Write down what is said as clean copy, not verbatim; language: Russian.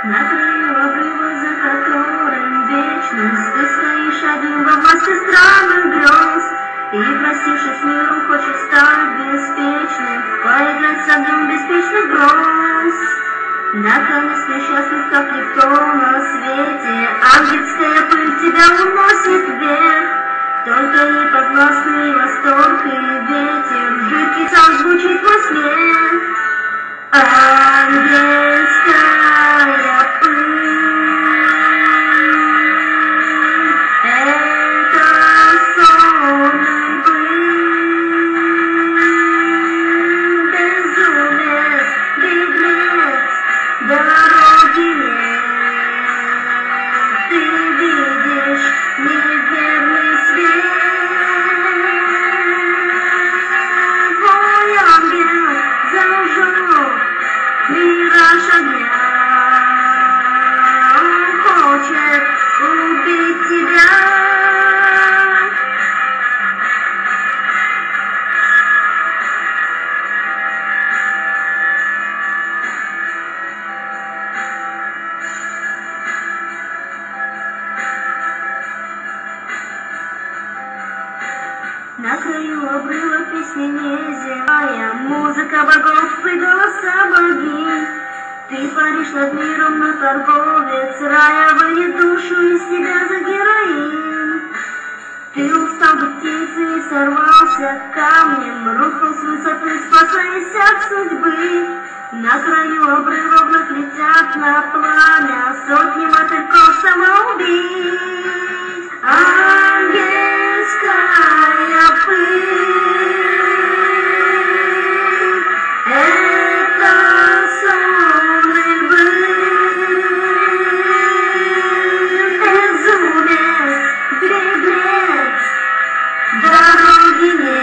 На краю обрыва, за которым вечность, ты стоишь один во власти странных грез, и, простившись миру, хочешь стать беспечным, поиграть с огнем беспечных гроз. Наконец несчастных, как никто на свете, ангельская пыль тебя уносит вверх. Только неподвластный восторг и ветер, жидкий сам звучит во смех. Ангельская пыль, это сонный пыль, безумец, беглец, дороги нет. Ты видишь неверный свет, твой ангел зажег мираж огня, он хочет убить тебя. На краю обрыва песни неземная, музыка богов и голоса богинь. Ты паришь над миром, но торговец рая вынет душу из тебя за героин. Ты устал быть птицей и сорвался камнем, рухнул с высоты, спасаясь от судьбы. На краю обрыва вновь летят на пламя сотни мотыльков самоубийц. Ангельская пыль, это сонный быль, безумец, беглец, дороги нет.